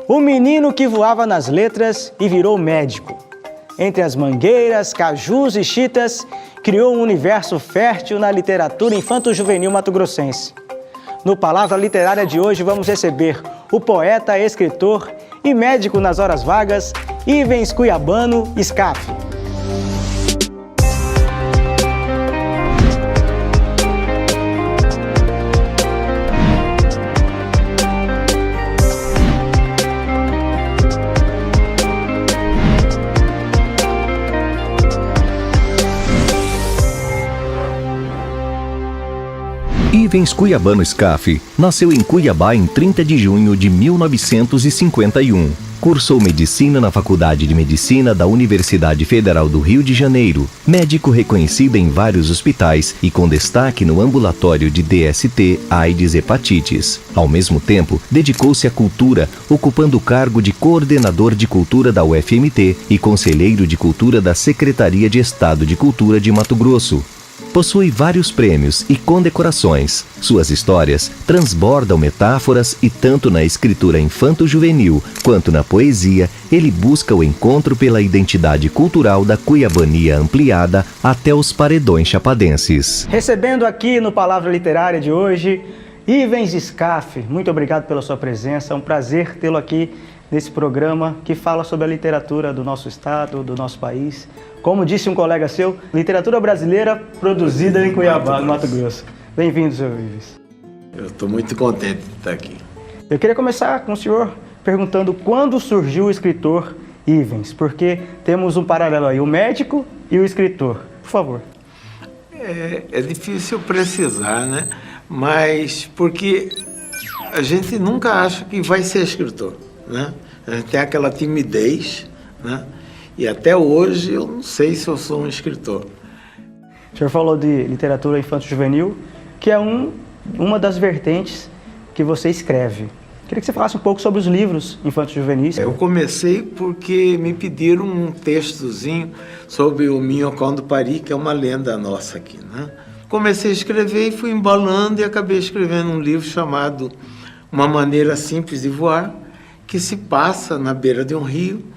O menino que voava nas letras e virou médico. Entre as mangueiras, cajus e chitas, criou um universo fértil na literatura infanto-juvenil mato-grossense. No Palavra Literária de hoje vamos receber o poeta, escritor e médico nas horas vagas, Ivens Cuiabano Scaff. Ivens Cuiabano Scaff nasceu em Cuiabá em 30 de junho de 1951. Cursou medicina na Faculdade de Medicina da Universidade Federal do Rio de Janeiro. Médico reconhecido em vários hospitais e com destaque no ambulatório de DST, AIDS e hepatites. Ao mesmo tempo, dedicou-se à cultura, ocupando o cargo de coordenador de cultura da UFMT e conselheiro de cultura da Secretaria de Estado de Cultura de Mato Grosso. Possui vários prêmios e condecorações. Suas histórias transbordam metáforas e tanto na escritura infanto-juvenil quanto na poesia, ele busca o encontro pela identidade cultural da cuiabania ampliada até os paredões chapadenses. Recebendo aqui no Palavra Literária de hoje, Ivens Scaff. Muito obrigado pela sua presença, é um prazer tê-lo aqui nesse programa que fala sobre a literatura do nosso estado, do nosso país. Como disse um colega seu, literatura brasileira produzida em Cuiabá, no Mato Grosso. Bem-vindo, senhor Ivens. Eu estou muito contente de estar aqui. Eu queria começar com o senhor perguntando quando surgiu o escritor Ivens, porque temos um paralelo aí, o médico e o escritor. Por favor. É difícil precisar, né? Mas porque a gente nunca acha que vai ser escritor, né? A gente tem aquela timidez, né? E até hoje eu não sei se eu sou um escritor. O senhor falou de literatura infanto-juvenil, que é uma das vertentes que você escreve. Queria que você falasse um pouco sobre os livros infanto-juvenis. Eu comecei porque me pediram um textozinho sobre o Minhocão do Pari, que é uma lenda nossa aqui, né? Comecei a escrever e fui embalando e acabei escrevendo um livro chamado Uma Maneira Simples de Voar, que se passa na beira de um rio.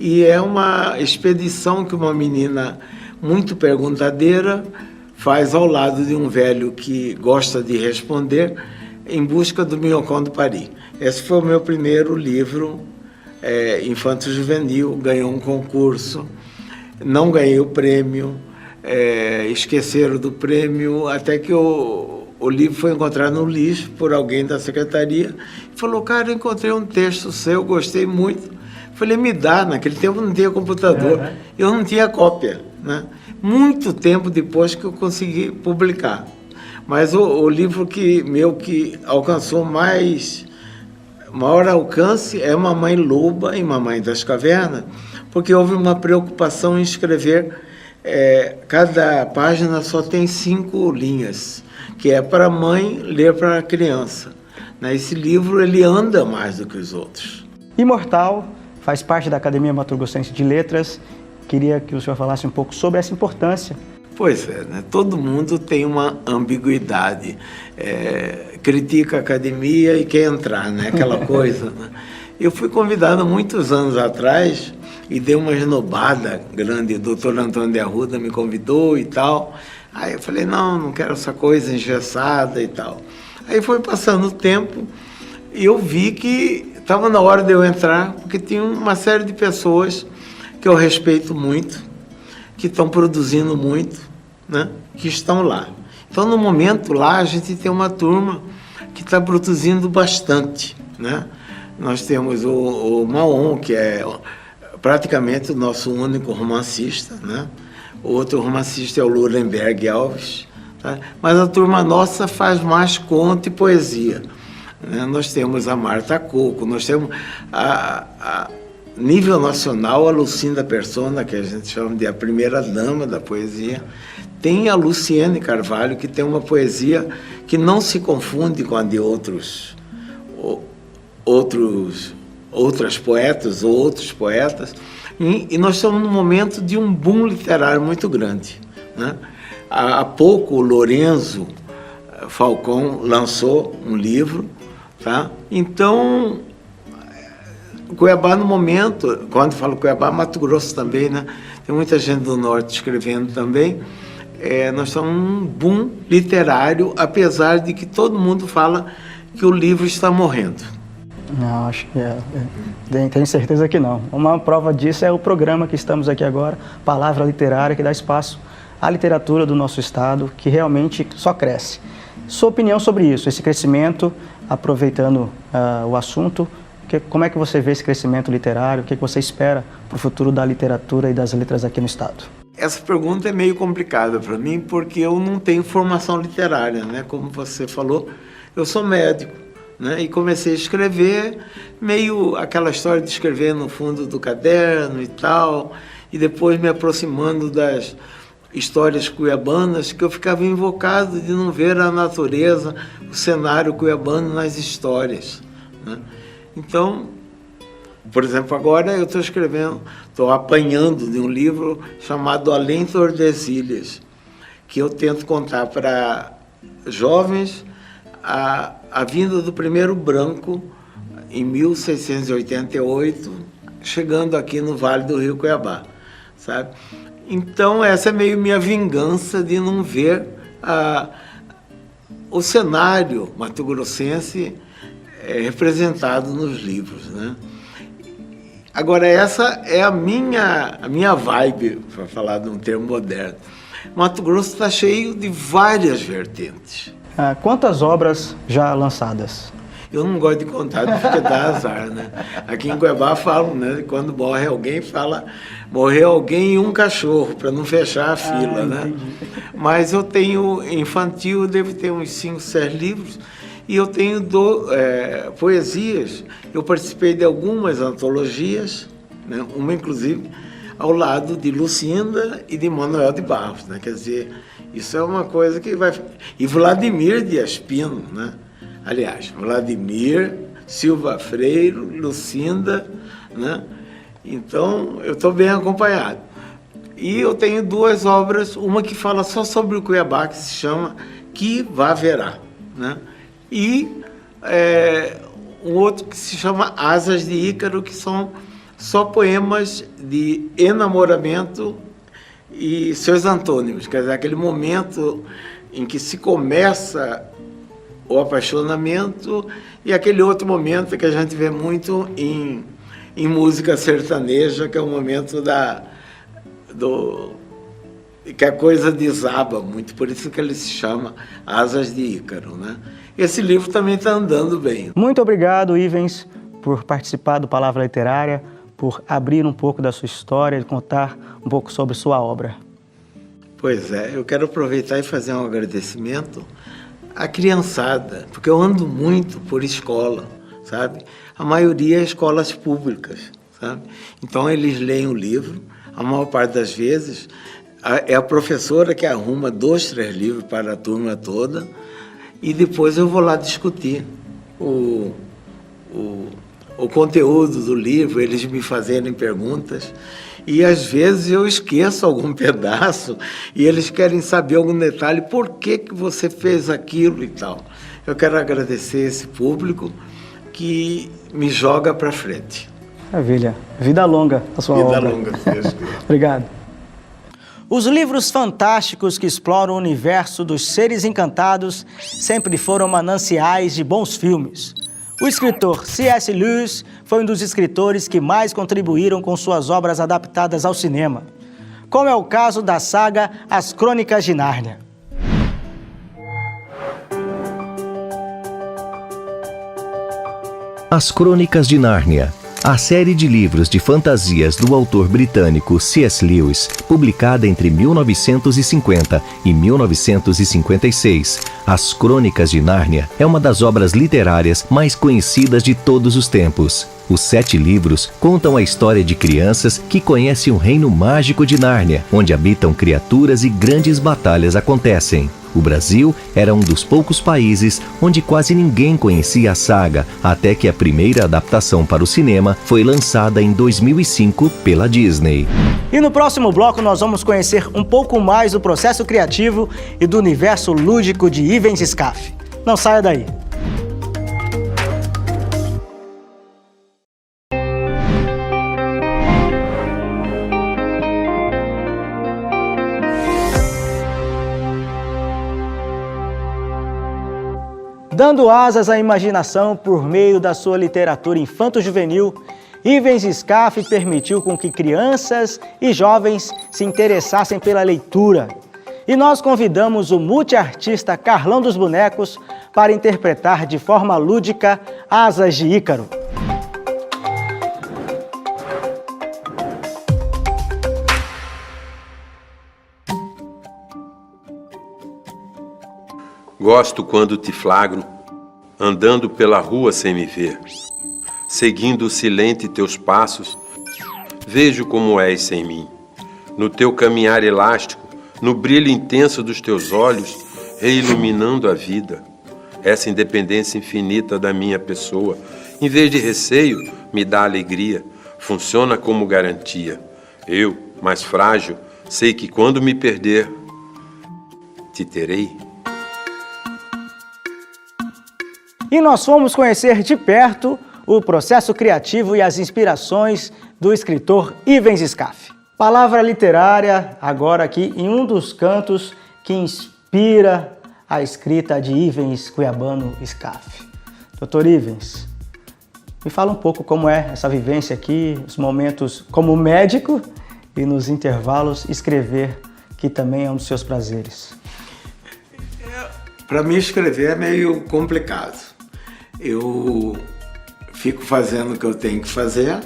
E é uma expedição que uma menina muito perguntadeira faz ao lado de um velho que gosta de responder em busca do Minhocão do Pari. Esse foi o meu primeiro livro infanto-juvenil, ganhou um concurso, não ganhei o prêmio, esqueceram do prêmio, até que o livro foi encontrado no lixo por alguém da secretaria e falou: cara, eu encontrei um texto seu, gostei muito. Falei, me dá, naquele tempo não tinha computador, eu não tinha cópia, né? Muito tempo depois que eu consegui publicar. Mas o livro que alcançou maior alcance é Mamãe Loba e Mamãe das Cavernas, porque houve uma preocupação em escrever, cada página só tem 5 linhas, que é para a mãe ler para a criança. Esse livro ele anda mais do que os outros. Imortal faz parte da Academia Mato Grossense de Letras. Queria que o senhor falasse um pouco sobre essa importância. Pois é, né? Todo mundo tem uma ambiguidade. Critica a academia e quer entrar, né? Aquela coisa. Né? Eu fui convidado muitos anos atrás e dei uma esnobada grande. O doutor Antônio de Arruda me convidou e tal. Aí eu falei, não quero essa coisa engessada e tal. Aí foi passando o tempo e eu vi que estava na hora de eu entrar, porque tinha uma série de pessoas que eu respeito muito, que estão produzindo muito, né? Que estão lá. Então, no momento lá, a gente tem uma turma que está produzindo bastante, né? Nós temos o Maon, que é praticamente o nosso único romancista, né? O outro romancista é o Lurenberg Alves, tá? Mas a turma nossa faz mais conto e poesia. Nós temos a Marta Coco, nós temos a nível nacional a Lucinda Persona, que a gente chama de a primeira dama da poesia. Tem a Luciene Carvalho, que tem uma poesia que não se confunde com a de outras poetas ou outros poetas. E nós estamos num momento de um boom literário muito grande, né? Há pouco o Lorenzo Falcão lançou um livro, tá? Então Cuiabá, no momento, quando falo Cuiabá, Mato Grosso também, né? Tem muita gente do norte escrevendo também. Nós estamos num boom literário, apesar de que todo mundo fala que o livro está morrendo. Não, acho que tenho certeza que não. Uma prova disso é o programa que estamos aqui agora, Palavra Literária, que dá espaço à literatura do nosso estado, que realmente só cresce. Sua opinião sobre isso, esse crescimento, aproveitando o assunto, como é que você vê esse crescimento literário? O que você espera para o futuro da literatura e das letras aqui no estado? Essa pergunta é meio complicada para mim, porque eu não tenho formação literária, né? Como você falou, eu sou médico, né? E comecei a escrever, meio aquela história de escrever no fundo do caderno e tal, e depois me aproximando das histórias cuiabanas, que eu ficava invocado de não ver a natureza, o cenário cuiabano nas histórias, né? Então, por exemplo, agora eu estou apanhando de um livro chamado Além Tordesilhas, que eu tento contar para jovens a vinda do primeiro branco em 1688, chegando aqui no Vale do Rio Cuiabá, sabe? Então, essa é meio minha vingança de não ver o cenário mato-grossense representado nos livros, né? Agora, essa é a minha vibe, para falar de um termo moderno. Mato Grosso está cheio de várias vertentes. Quantas obras já lançadas? Eu não gosto de contar, porque dá azar, né? Aqui em Cuiabá falam, né? Quando morre alguém, fala morreu alguém e um cachorro, para não fechar a fila, né? Entendi. Mas eu tenho infantil, eu devo ter uns 5, 6 livros, e eu tenho poesias. Eu participei de algumas antologias, né? Uma, inclusive, ao lado de Lucinda e de Manuel de Barros, né? Quer dizer, isso é uma coisa que vai... E Vladimir de Aspino, né? Aliás, Vladimir, Silva Freiro, Lucinda, né? Então, eu estou bem acompanhado. E eu tenho 2 obras, uma que fala só sobre o Cuiabá, que se chama Que Vá Verá, né? E um outro que se chama Asas de Ícaro, que são só poemas de enamoramento e seus antônimos, quer dizer, aquele momento em que se começa o apaixonamento e aquele outro momento que a gente vê muito em música sertaneja, que é o momento que a coisa desaba muito, por isso que ele se chama Asas de Ícaro, né? Esse livro também está andando bem. Muito obrigado, Ivens, por participar do Palavra Literária, por abrir um pouco da sua história e contar um pouco sobre sua obra. Pois é, eu quero aproveitar e fazer um agradecimento à criançada, porque eu ando muito por escola, sabe? A maioria é escolas públicas, sabe? Então eles leem o livro, a maior parte das vezes é a professora que arruma 2, 3 livros para a turma toda, e depois eu vou lá discutir o conteúdo do livro, eles me fazerem perguntas, e às vezes eu esqueço algum pedaço e eles querem saber algum detalhe, por que você fez aquilo e tal. Eu quero agradecer esse público que me joga para frente. Maravilha. Vida longa a sua obra. Vida longa, Deus. Obrigado. Os livros fantásticos que exploram o universo dos seres encantados sempre foram mananciais de bons filmes. O escritor C.S. Lewis foi um dos escritores que mais contribuíram com suas obras adaptadas ao cinema, como é o caso da saga As Crônicas de Nárnia. As Crônicas de Nárnia, a série de livros de fantasias do autor britânico C.S. Lewis, publicada entre 1950 e 1956. As Crônicas de Nárnia é uma das obras literárias mais conhecidas de todos os tempos. Os 7 livros contam a história de crianças que conhecem o reino mágico de Nárnia, onde habitam criaturas e grandes batalhas acontecem. O Brasil era um dos poucos países onde quase ninguém conhecia a saga, até que a primeira adaptação para o cinema foi lançada em 2005 pela Disney. E no próximo bloco nós vamos conhecer um pouco mais do processo criativo e do universo lúdico de Ivens Scaf. Não saia daí! Dando asas à imaginação por meio da sua literatura infanto-juvenil, Ivens Scaff permitiu com que crianças e jovens se interessassem pela leitura. E nós convidamos o multiartista Carlão dos Bonecos para interpretar de forma lúdica Asas de Ícaro. Gosto quando te flagro, andando pela rua sem me ver. Seguindo silente teus passos, vejo como és sem mim. No teu caminhar elástico, no brilho intenso dos teus olhos, reiluminando a vida. Essa independência infinita da minha pessoa, em vez de receio, me dá alegria, funciona como garantia. Eu, mais frágil, sei que quando me perder, te terei. E nós fomos conhecer de perto o processo criativo e as inspirações do escritor Ivens Scaff. Palavra literária, agora aqui em um dos cantos que inspira a escrita de Ivens Cuiabano Scaff. Doutor Ivens, me fala um pouco como é essa vivência aqui, os momentos como médico e nos intervalos escrever, que também é um dos seus prazeres. Para mim escrever é meio complicado. Eu fico fazendo o que eu tenho que fazer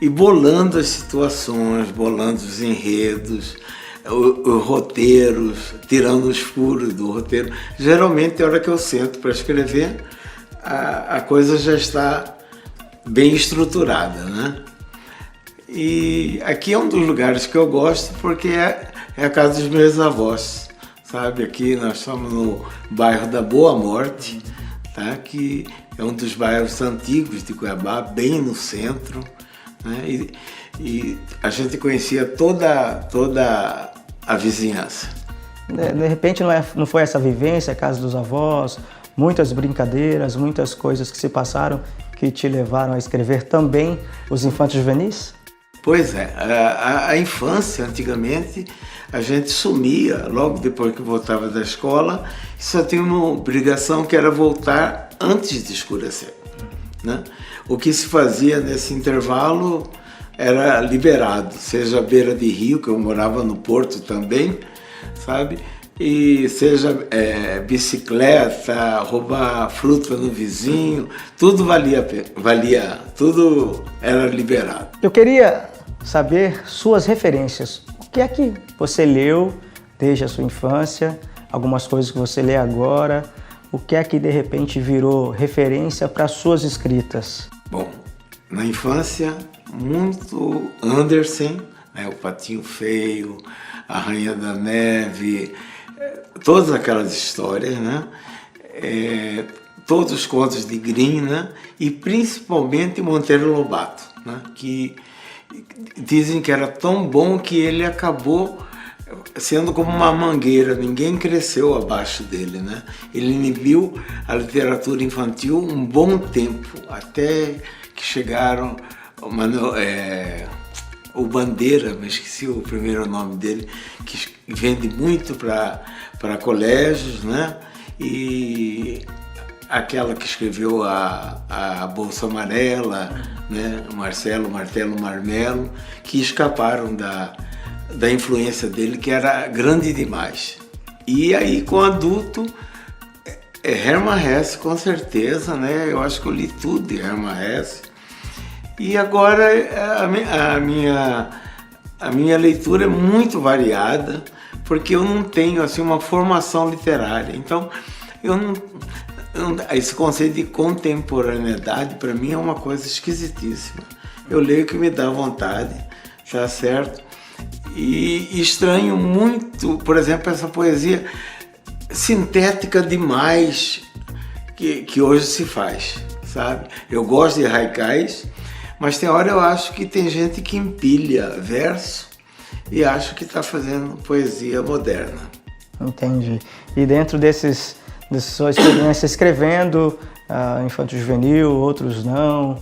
e bolando as situações, bolando os enredos, os roteiros, tirando os furos do roteiro. Geralmente, na hora que eu sento para escrever, a coisa já está bem estruturada, né? E aqui é um dos lugares que eu gosto porque é a casa dos meus avós, sabe? Aqui nós estamos no bairro da Boa Morte, tá? Que é um dos bairros antigos de Cuiabá, bem no centro, né? E a gente conhecia toda a vizinhança. De repente não foi essa vivência, a casa dos avós, muitas brincadeiras, muitas coisas que se passaram que te levaram a escrever também os infantos juvenis? Pois é, a infância, antigamente, a gente sumia logo depois que voltava da escola e só tinha uma obrigação que era voltar antes de escurecer, né? O que se fazia nesse intervalo era liberado, seja à beira de rio, que eu morava no Porto também, sabe? E seja bicicleta, roubar fruta no vizinho, tudo valia, tudo era liberado. Eu queria saber suas referências. O que é que você leu desde a sua infância? Algumas coisas que você lê agora. O que é que de repente virou referência para suas escritas? Bom, na infância, muito Andersen, né, o Patinho Feio, a Rainha da Neve, todas aquelas histórias, né? Todos os contos de Grimm, né? E principalmente Monteiro Lobato, né? Que dizem que era tão bom que ele acabou sendo como uma mangueira, ninguém cresceu abaixo dele, né? Ele inibiu a literatura infantil um bom tempo, até que chegaram o Bandeira, me esqueci o primeiro nome dele, que vende muito para colégios, né? E aquela que escreveu a Bolsa Amarela, né? Marcelo, Martelo, Marmelo, que escaparam da influência dele, que era grande demais. E aí, com adulto, Hermann Hesse, com certeza, né? Eu acho que eu li tudo de Hermann Hesse. E agora a minha leitura é muito variada, porque eu não tenho assim uma formação literária. Então, esse conceito de contemporaneidade para mim é uma coisa esquisitíssima. Eu leio o que me dá vontade, tá certo? E estranho muito, por exemplo, essa poesia sintética demais que hoje se faz, sabe? Eu gosto de haikais, mas tem hora eu acho que tem gente que empilha verso e acho que está fazendo poesia moderna. Entendi. E dentro dessa sua experiência escrevendo infanto-juvenil, outros não,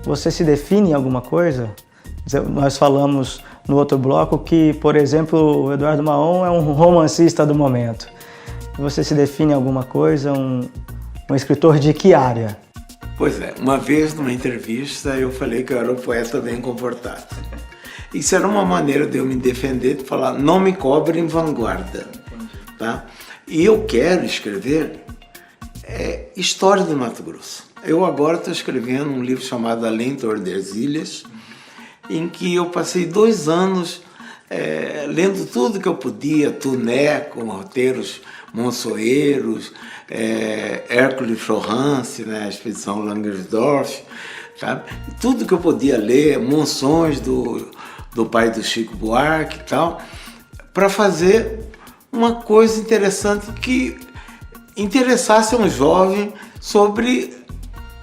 você se define em alguma coisa? Nós falamos no outro bloco que, por exemplo, o Eduardo Maon é um romancista do momento. Você se define em alguma coisa, Um escritor de que área? Pois é, uma vez numa entrevista eu falei que eu era um poeta bem comportado. Isso era uma maneira de eu me defender, de falar, não me cobre em vanguarda. Tá? E eu quero escrever história do Mato Grosso. Eu agora estou escrevendo um livro chamado Além Tordesilhas, em que eu passei 2 anos lendo tudo que eu podia, Tuné, com roteiros monçoeiros, Hércules Florence, né, a expedição Langersdorff, sabe? Tudo que eu podia ler, Monções do pai do Chico Buarque e tal, para fazer uma coisa interessante que interessasse um jovem sobre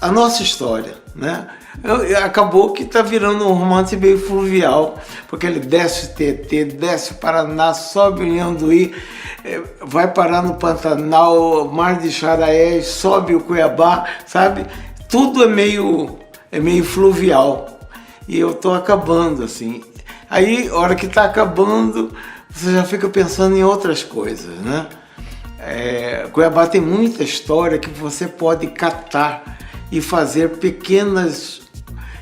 a nossa história, né? Acabou que está virando um romance meio fluvial, porque ele desce o Tietê, desce o Paraná, sobe o Inhanduí, vai parar no Pantanal, Mar de Xaraés, sobe o Cuiabá, sabe? Tudo é meio fluvial. E eu estou acabando, assim. Aí, a hora que está acabando, você já fica pensando em outras coisas, né? Cuiabá tem muita história que você pode catar e fazer pequenas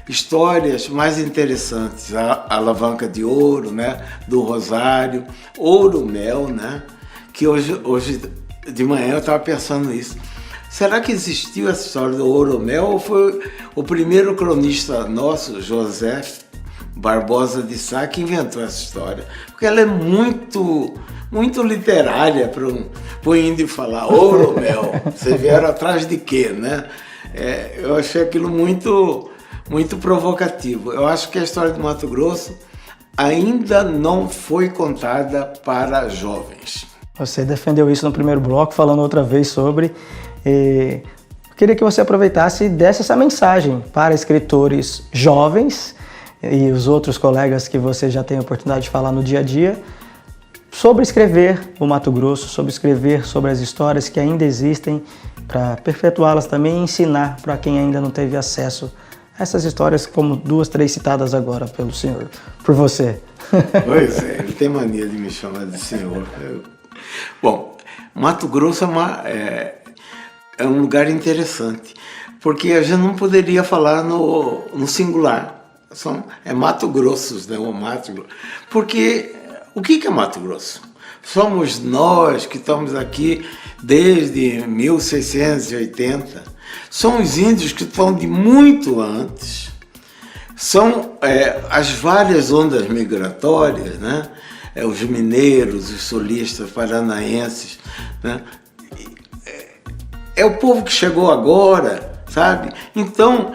histórias mais interessantes. A Alavanca de Ouro, né, do Rosário, Ouro Mel, né, que hoje de manhã eu estava pensando nisso. Será que existiu essa história do Ouro Mel ou foi o primeiro cronista nosso, José Barbosa de Sá, que inventou essa história? Porque ela é muito literária para um índio falar Ouro Mel. Vocês vieram atrás de quê, né? Eu achei aquilo muito provocativo. Eu acho que a história do Mato Grosso ainda não foi contada para jovens. Você defendeu isso no primeiro bloco, falando outra vez sobre. Queria que você aproveitasse e desse essa mensagem para escritores jovens e os outros colegas que você já tem a oportunidade de falar no dia a dia sobre escrever o Mato Grosso, sobre escrever sobre as histórias que ainda existem, para perpetuá-las também e ensinar para quem ainda não teve acesso a essas histórias, como 2, 3 citadas agora pelo senhor, por você. Pois é, ele tem mania de me chamar de senhor. Bom, Mato Grosso é um lugar interessante, porque a gente não poderia falar no singular. É Mato Grossos, né? O Mato Grosso. Porque o que é Mato Grosso? Somos nós que estamos aqui desde 1680. São os índios que estão de muito antes. São as várias ondas migratórias, né? Os mineiros, os sulistas, paranaenses, né? É o povo que chegou agora, sabe? Então,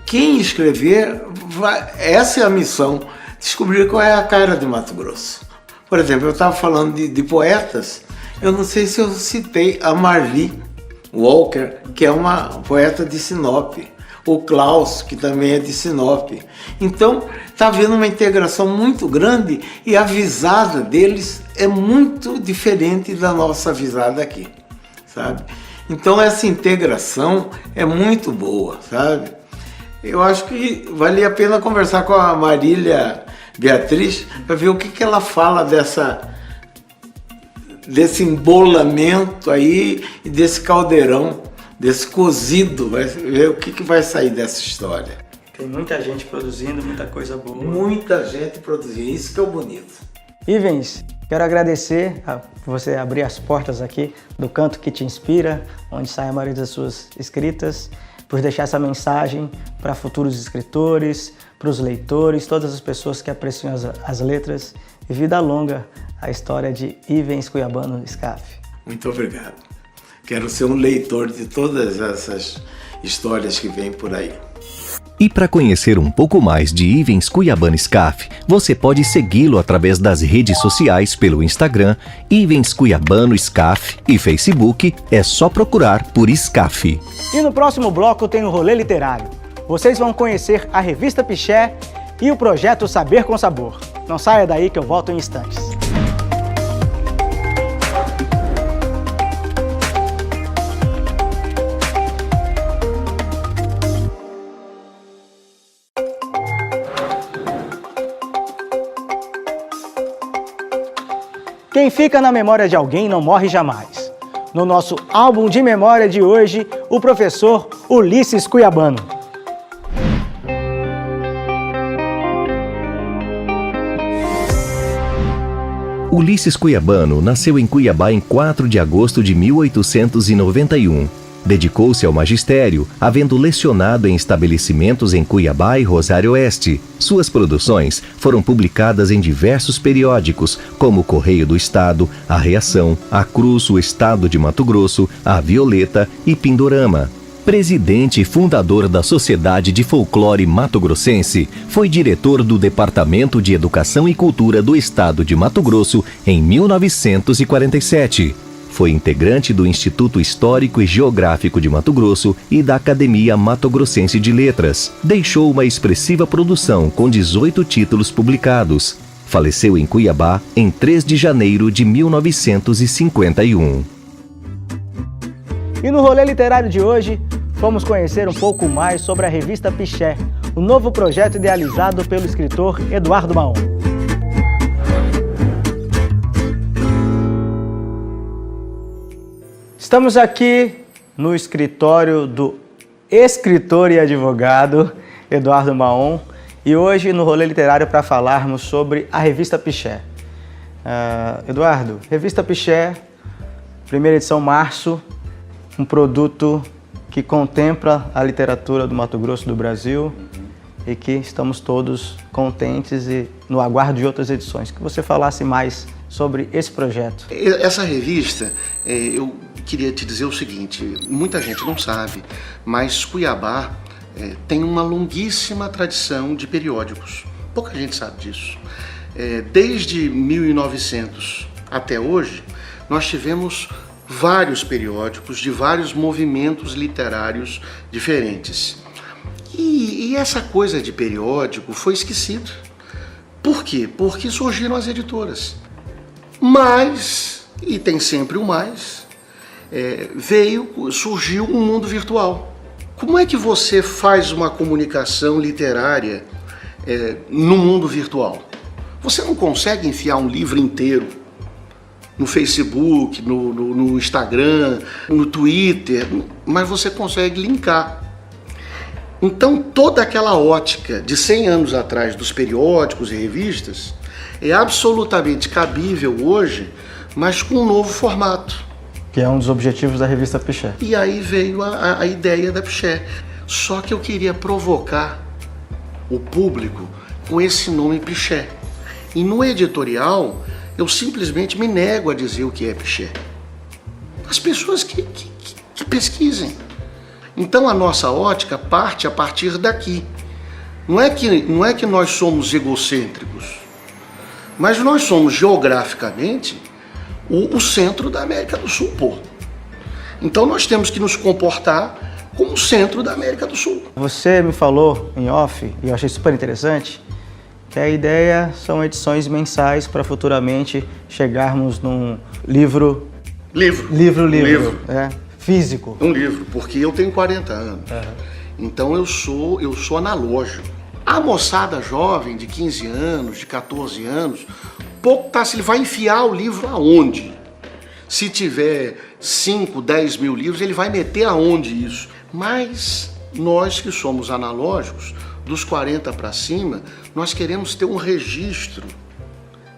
quem escrever, essa é a missão, descobrir qual é a cara de Mato Grosso. Por exemplo, eu estava falando de poetas, eu não sei se eu citei a Marli Walker, que é uma poeta de Sinop, o Klaus, que também é de Sinop. Então, está havendo uma integração muito grande e a visada deles é muito diferente da nossa visada aqui, sabe? Então, essa integração é muito boa, sabe? Eu acho que valia a pena conversar com a Marília Beatriz para ver o que ela fala desse embolamento aí e desse caldeirão, desse cozido, vai ver o que vai sair dessa história. Tem muita gente produzindo, muita coisa boa. Muita gente produzindo, isso que é o bonito. Ivens, quero agradecer por você abrir as portas aqui do Canto que Te Inspira, onde sai a maioria das suas escritas, por deixar essa mensagem para futuros escritores, para os leitores, todas as pessoas que apreciam as letras, e vida longa a história de Ivens Cuiabano Scaff. Muito obrigado. Quero ser um leitor de todas essas histórias que vêm por aí. E para conhecer um pouco mais de Ivens Cuiabano Scaff, você pode segui-lo através das redes sociais pelo Instagram, Ivens Cuiabano Scaff, e Facebook, é só procurar por Scaff. E no próximo bloco tem o Rolê Literário. Vocês vão conhecer a Revista Piché e o projeto Saber com Sabor. Não saia daí que eu volto em instantes. Quem fica na memória de alguém não morre jamais. no nosso álbum de memória de hoje, o professor Ulisses Cuiabano. Ulisses Cuiabano nasceu em Cuiabá em 4 de agosto de 1891. Dedicou-se ao magistério, havendo lecionado em estabelecimentos em Cuiabá e Rosário Oeste. Suas produções foram publicadas em diversos periódicos, como o Correio do Estado, a Reação, a Cruz, o Estado de Mato Grosso, a Violeta e Pindorama. Presidente e fundador da Sociedade de Folclore Mato Grossense, foi diretor do Departamento de Educação e Cultura do Estado de Mato Grosso em 1947. Foi integrante do Instituto Histórico e Geográfico de Mato Grosso e da Academia Mato Grossense de Letras. Deixou uma expressiva produção com 18 títulos publicados. Faleceu em Cuiabá em 3 de janeiro de 1951. E no rolê literário de hoje, vamos conhecer um pouco mais sobre a revista Piché, o novo projeto idealizado pelo escritor Eduardo Maon. Estamos aqui no escritório do escritor e advogado Eduardo Maon e hoje no rolê literário para falarmos sobre a revista Piché. Eduardo, revista Piché, primeira edição março, um produto que contempla a literatura do Mato Grosso do Brasil e que estamos todos contentes e no aguardo de outras edições. Que você falasse mais sobre esse projeto. Essa revista, eu queria te dizer o seguinte, muita gente não sabe, mas Cuiabá tem uma longuíssima tradição de periódicos. Pouca gente sabe disso. Desde 1900 até hoje, nós tivemos vários periódicos de vários movimentos literários diferentes. E essa coisa de periódico foi esquecido. Por quê? Porque surgiram as editoras. Mas, e tem sempre o mais, surgiu um mundo virtual. Como é que você faz uma comunicação literária no mundo virtual? Você não consegue enfiar um livro inteiro no Facebook, no Instagram, no Twitter, mas você consegue linkar. Então toda aquela ótica de 100 anos atrás dos periódicos e revistas é absolutamente cabível hoje, mas com um novo formato. Que é um dos objetivos da revista Piché. E aí veio a ideia da Piché. Só que eu queria provocar o público com esse nome Piché. E no editorial, eu simplesmente me nego a dizer o que é Piché. As pessoas que pesquisem. Então a nossa ótica parte a partir daqui. Não é que nós somos egocêntricos, mas nós somos geograficamente o centro da América do Sul, pô. Então nós temos que nos comportar como o centro da América do Sul. Você me falou em off, e eu achei super interessante, que a ideia são edições mensais para futuramente chegarmos num livro físico. Um livro, porque eu tenho 40 anos. Então eu sou analógico. A moçada jovem de 15 anos, de 14 anos, se ele vai enfiar o livro aonde? Se tiver 5, 10 mil livros, ele vai meter aonde isso? Mas nós que somos analógicos, dos 40 para cima, nós queremos ter um registro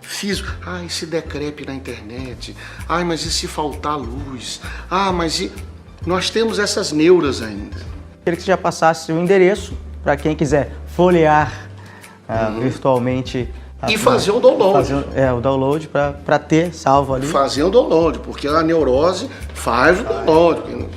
físico. E se decrepe na internet? Mas e se faltar luz? Nós temos essas neuras ainda. Queria que você já passasse o endereço para quem quiser folhear virtualmente. E fazer o download. O download para ter salvo ali. Fazer o download, porque a neurose faz o download.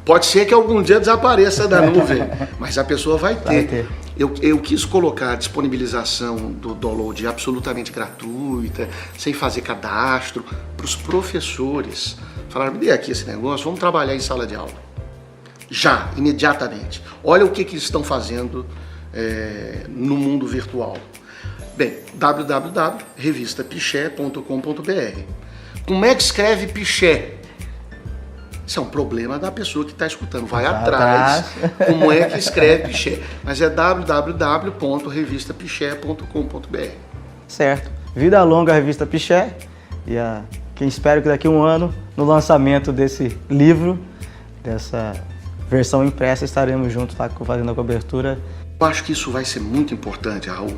Pode ser que algum dia desapareça da nuvem, mas a pessoa vai ter. Eu quis colocar a disponibilização do download absolutamente gratuita, sem fazer cadastro, para os professores. Falaram, me dê aqui esse negócio, vamos trabalhar em sala de aula. Já, imediatamente. Olha o que eles estão fazendo no mundo virtual. Bem, www.revistapiché.com.br. Como é que escreve Piché? Isso é um problema da pessoa que está escutando. Vai atrás. Como é que escreve Piché? Mas é www.revistapiché.com.br. Certo. Vida longa a revista Piché. E que espero que daqui a um ano, no lançamento desse livro, dessa versão impressa, estaremos juntos lá fazendo a cobertura. Eu acho que isso vai ser muito importante, Raul,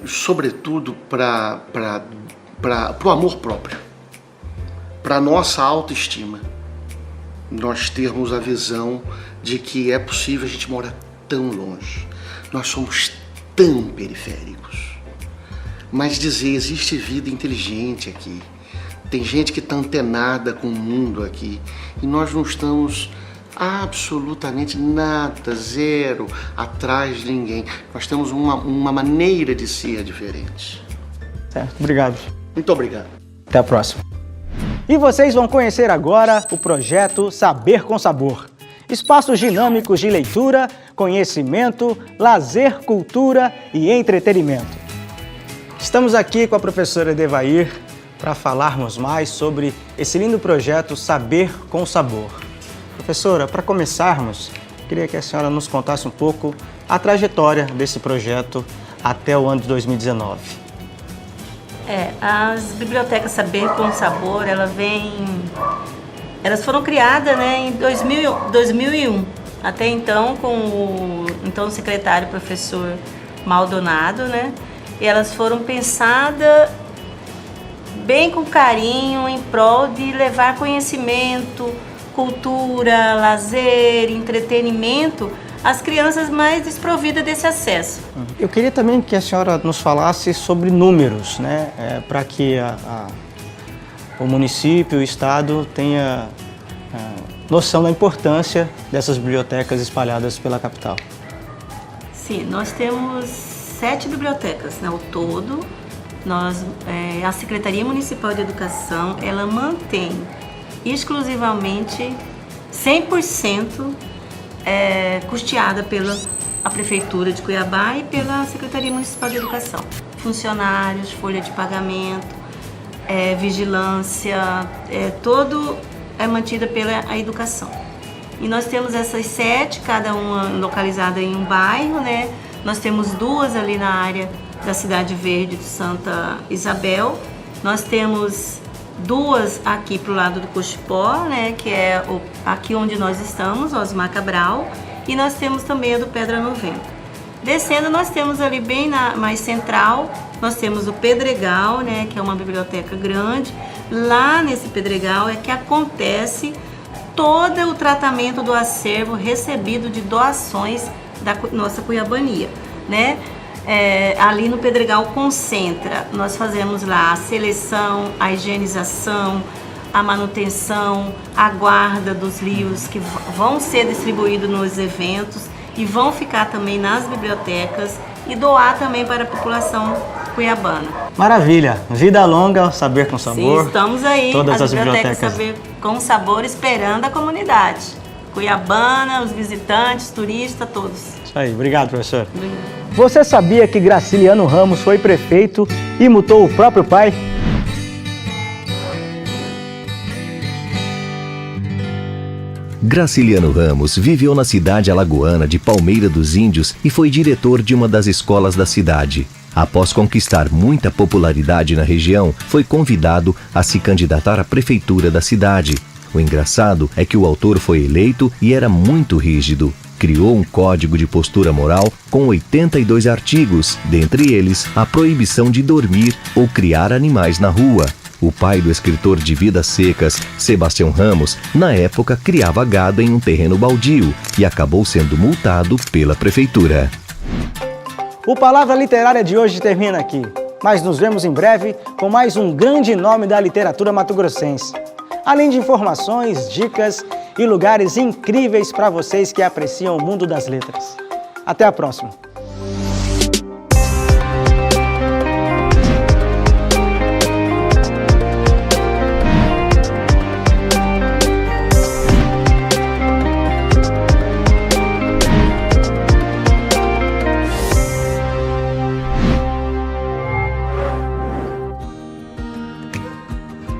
sobretudo para o amor próprio, para a nossa autoestima. Nós termos a visão de que é possível a gente morar tão longe, nós somos tão periféricos, mas dizer, existe vida inteligente aqui, tem gente que está antenada com o mundo aqui, e nós não estamos absolutamente nada, zero, atrás de ninguém. Nós temos uma maneira de ser diferente. Certo, obrigado. Muito obrigado. Até a próxima. E vocês vão conhecer agora o projeto Saber com Sabor. Espaços dinâmicos de leitura, conhecimento, lazer, cultura e entretenimento. Estamos aqui com a professora Edevair para falarmos mais sobre esse lindo projeto Saber com Sabor. Professora, para começarmos, queria que a senhora nos contasse um pouco a trajetória desse projeto até o ano de 2019. As bibliotecas Saber com Sabor, elas foram criadas, né, em 2001. Até então, com o então secretário professor Maldonado, né, e elas foram pensadas bem com carinho em prol de levar conhecimento, cultura, lazer, entretenimento às crianças mais desprovidas desse acesso. Eu queria também que a senhora nos falasse sobre números, né, para que o município, o estado tenha noção da importância dessas bibliotecas espalhadas pela capital. Sim, nós temos 7 bibliotecas, né, ao todo. A Secretaria Municipal de Educação, ela mantém exclusivamente 100% custeada pela Prefeitura de Cuiabá e pela Secretaria Municipal de Educação. Funcionários, folha de pagamento, vigilância, todo é mantida pela educação. E nós temos essas 7, cada uma localizada em um bairro, né? Nós temos 2 ali na área da Cidade Verde de Santa Isabel. Nós temos 2 aqui para o lado do Cochipó, né, que é aqui onde nós estamos, Osmar Cabral, e nós temos também a do Pedra 90. Descendo, nós temos ali bem mais central, nós temos o Pedregal, né, que é uma biblioteca grande. Lá nesse Pedregal é que acontece todo o tratamento do acervo recebido de doações da nossa Cuiabania, né? Ali no Pedregal concentra, nós fazemos lá a seleção, a higienização, a manutenção, a guarda dos livros que vão ser distribuídos nos eventos e vão ficar também nas bibliotecas e doar também para a população cuiabana. Maravilha! Vida longa, Saber com Sabor. Sim, estamos aí, todas as bibliotecas Saber com Sabor, esperando a comunidade cuiabana, os visitantes, turistas, todos. Isso aí, obrigado, professor. Obrigada. Você sabia que Graciliano Ramos foi prefeito e mutou o próprio pai? Graciliano Ramos viveu na cidade alagoana de Palmeira dos Índios e foi diretor de uma das escolas da cidade. Após conquistar muita popularidade na região, foi convidado a se candidatar à prefeitura da cidade. O engraçado é que o autor foi eleito e era muito rígido. Criou um código de postura moral com 82 artigos, dentre eles a proibição de dormir ou criar animais na rua. O pai do escritor de Vidas Secas, Sebastião Ramos, na época criava gado em um terreno baldio e acabou sendo multado pela prefeitura. O Palavra Literária de hoje termina aqui, mas nos vemos em breve com mais um grande nome da literatura mato-grossense. Além de informações, dicas e lugares incríveis para vocês que apreciam o mundo das letras. Até a próxima!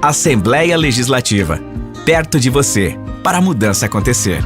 Assembleia Legislativa. Perto de você, para a mudança acontecer.